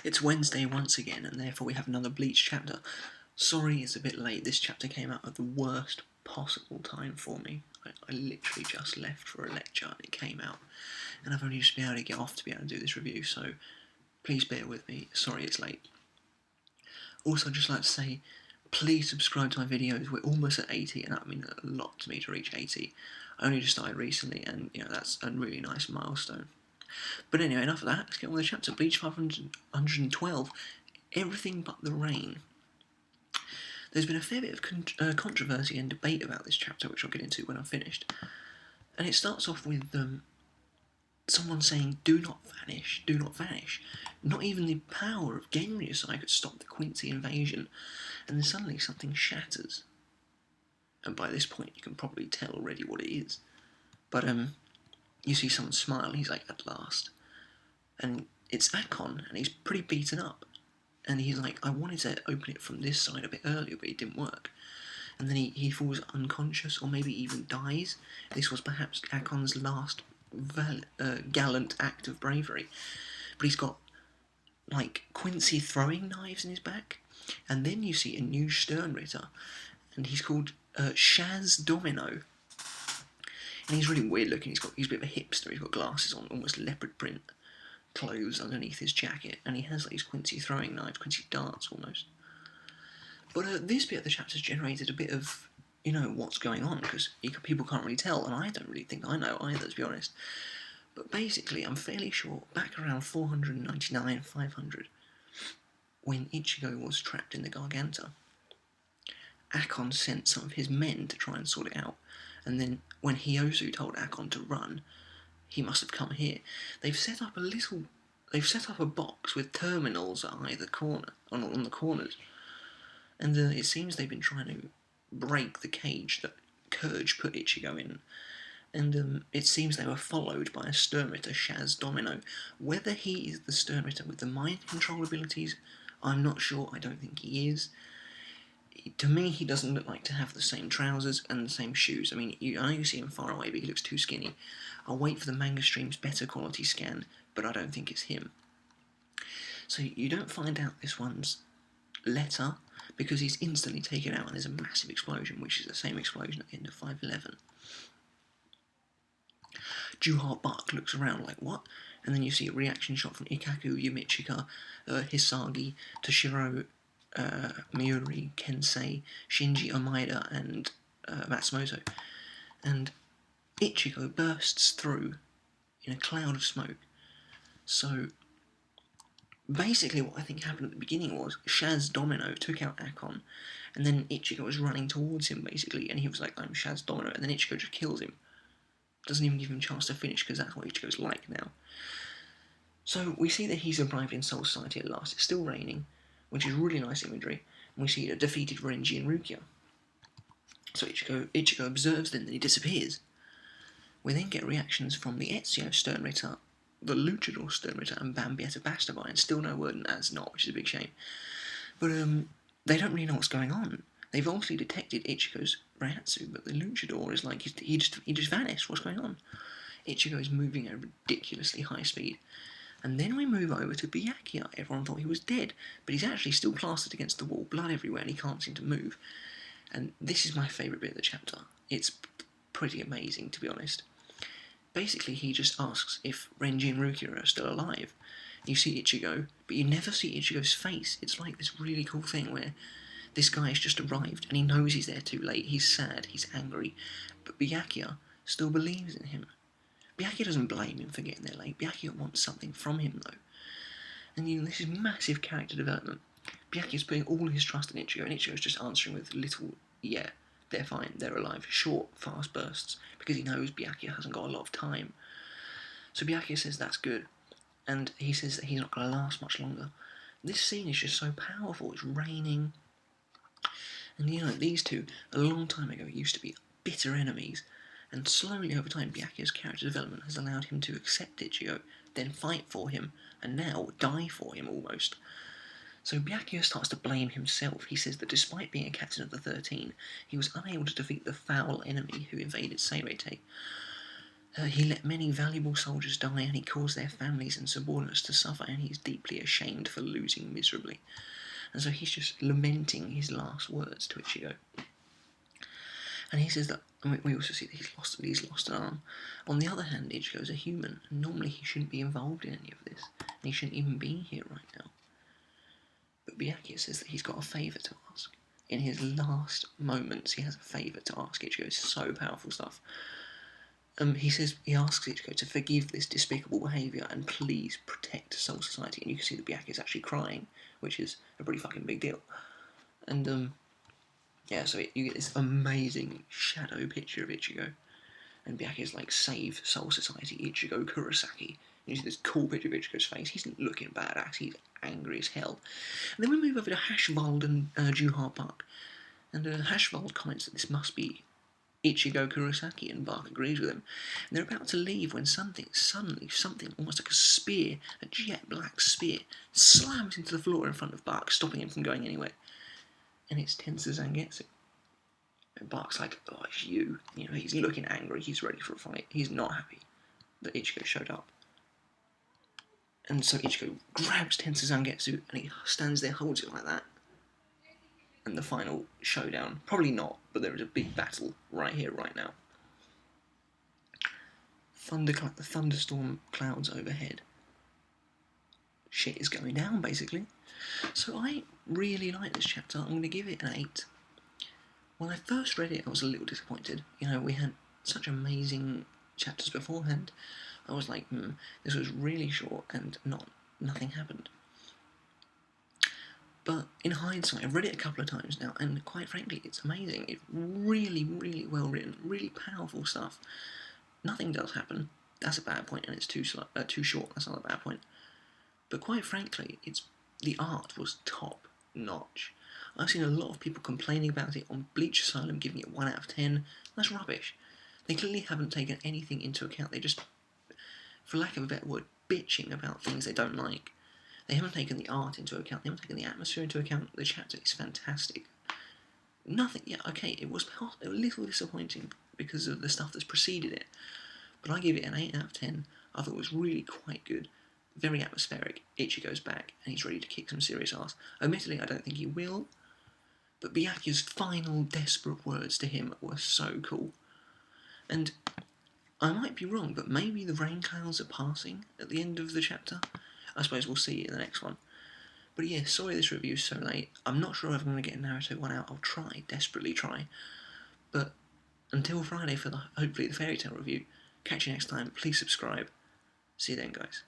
It's Wednesday once again, and therefore we have another Bleach chapter. Sorry it's a bit late, this chapter came out at the worst possible time for me. I literally just left for a lecture and it came out, and I've only just been able to get off to be able to do this review, so please bear with me, sorry it's late. Also, I'd just like to say, please subscribe to my videos. We're almost at 80, and that would mean a lot to me to reach 80. I only just started recently, and that's a really nice milestone. But anyway, enough of that. Let's get on with the chapter. Bleach 512. Everything but the rain. There's been a fair bit of controversy and debate about this chapter, which I'll get into when I'm finished. And it starts off with someone saying, "Do not vanish, do not vanish." Not even the power of Genryusai could stop the Quincy invasion. And then suddenly something shatters. And by this point, you can probably tell already what it is. But you see someone smile, and he's like, "At last." And it's Akon, and he's pretty beaten up. And he's like, "I wanted to open it from this side a bit earlier, but it didn't work." And then he falls unconscious, or maybe even dies. This was perhaps Akon's last gallant act of bravery. But he's got, like, Quincy throwing knives in his back. And then you see a new Sternritter, and he's called Shaz Domino. And he's really weird looking. He's a bit of a hipster. He's got glasses on, almost leopard print clothes underneath his jacket, and he has like these Quincy throwing knives, Quincy darts almost. But this bit of the chapter's generated a bit of, what's going on, because people can't really tell, and I don't really think I know either, to be honest. But basically, I'm fairly sure, back around 499, 500, when Ichigo was trapped in the Garganta, Akon sent some of his men to try and sort it out. And then when Hyozu told Akon to run, he must have come here. They've set up a box with terminals at either corner, on the corners. And it seems they've been trying to break the cage that Kurge put Ichigo in. And it seems they were followed by a Sternritter, Shaz Domino. Whether he is the Sternritter with the mind control abilities, I'm not sure. I don't think he is. To me, he doesn't look like to have the same trousers and the same shoes. I mean, I know you see him far away, but he looks too skinny. I'll wait for the manga stream's better quality scan, but I don't think it's him. So you don't find out this one's letter, because he's instantly taken out and there's a massive explosion, which is the same explosion at the end of 511. Juha Bach looks around like, what? And then you see a reaction shot from Ikkaku, Yumichika, Hisagi, Toshiro, Miuri, Kensei, Shinji Omaeda, and Matsumoto. And Ichigo bursts through in a cloud of smoke. So basically what I think happened at the beginning was Shaz Domino took out Akon, and then Ichigo was running towards him basically, and he was like, "I'm Shaz Domino," and then Ichigo just kills him. Doesn't even give him a chance to finish, because that's what Ichigo's like now. So we see that he's arrived in Soul Society at last. It's still raining, which is really nice imagery, and we see a defeated Renji and Rukia. So Ichigo observes them, then he disappears. We then get reactions from the Ezio Sternritter, the Luchador Sternritter, and Bambietta Bastabine. Still no word as not, which is a big shame. But they don't really know what's going on. They've obviously detected Ichigo's Reiatsu, but the Luchador is like, he just vanished. What's going on? Ichigo is moving at a ridiculously high speed. And then we move over to Byakuya. Everyone thought he was dead, but he's actually still plastered against the wall, blood everywhere, and he can't seem to move. And this is my favourite bit of the chapter. It's pretty amazing, to be honest. Basically, he just asks if Renji and Rukia are still alive. You see Ichigo, but you never see Ichigo's face. It's like this really cool thing where this guy has just arrived, and he knows he's there too late. He's sad, he's angry, but Byakuya still believes in him. Byakuya doesn't blame him for getting there late. Byakuya wants something from him, though. And this is massive character development. Byakuya's putting all his trust in Ichigo, and Ichigo's just answering with little, "Yeah, they're fine, they're alive," short, fast bursts, because he knows Byakuya hasn't got a lot of time. So Byakuya says that's good, and he says that he's not going to last much longer. This scene is just so powerful. It's raining, and these two, a long time ago, used to be bitter enemies, and slowly over time, Byakuya's character development has allowed him to accept Ichigo, then fight for him, and now die for him almost. So Byakuya starts to blame himself. He says that despite being a captain of the 13, he was unable to defeat the foul enemy who invaded Seirete. He let many valuable soldiers die, and he caused their families and subordinates to suffer, and he's deeply ashamed for losing miserably. And so he's just lamenting his last words to Ichigo. And he says that, and we also see that he's lost an arm. On the other hand, Ichigo's a human, and normally he shouldn't be involved in any of this, and he shouldn't even be here right now. But Byakuya says that he's got a favour to ask. In his last moments, he has a favour to ask Ichigo. It's so powerful stuff. He asks Ichigo to forgive this despicable behaviour and please protect Soul Society. And you can see that Byakuya's actually crying, which is a pretty fucking big deal. And yeah, so you get this amazing shadow picture of Ichigo, and Byakuya's like, save Soul Society, Ichigo Kurosaki. And you see this cool picture of Ichigo's face. He's looking badass. He's angry as hell. And then we move over to Hashvald and Juha Bach, and Hashvald comments that this must be Ichigo Kurosaki, and Bach agrees with him. And they're about to leave when suddenly something almost like a spear, a jet black spear, slams into the floor in front of Bach, stopping him from going anywhere. And it's Tensa Zangetsu. And Bach's like, oh, it's you. You know, he's looking angry, he's ready for a fight. He's not happy that Ichigo showed up. And so Ichigo grabs Tensa Zangetsu and he stands there, holds it like that. And the final showdown. Probably not, but there is a big battle right here, right now. The thunderstorm clouds overhead. Shit is going down, basically. So I really like this chapter. I'm going to give it an 8. When I first read it, I was a little disappointed. You know, we had such amazing chapters beforehand. I was like, this was really short and nothing happened. But in hindsight, I've read it a couple of times now, and quite frankly, it's amazing. It's really, really well written, really powerful stuff. Nothing does happen. That's a bad point, and it's too short. That's not a bad point. But quite frankly, the art was top notch. I've seen a lot of people complaining about it on Bleach Asylum, giving it 1 out of 10. That's rubbish. They clearly haven't taken anything into account. They just, for lack of a better word, bitching about things they don't like. They haven't taken the art into account. They haven't taken the atmosphere into account. The chapter is fantastic. Nothing. Yeah, okay, it was a little disappointing because of the stuff that's preceded it. But I give it an 8 out of 10. I thought it was really quite good. Very atmospheric. Ichigo's back, and he's ready to kick some serious ass. Admittedly, I don't think he will. But Byakuya's final desperate words to him were so cool. And I might be wrong, but maybe the rain clouds are passing at the end of the chapter. I suppose we'll see in the next one. But yeah, sorry this review's so late. I'm not sure if I'm going to get Naruto 1 out. I'll try, desperately try. But until Friday for hopefully the Fairy Tail review, catch you next time. Please subscribe. See you then, guys.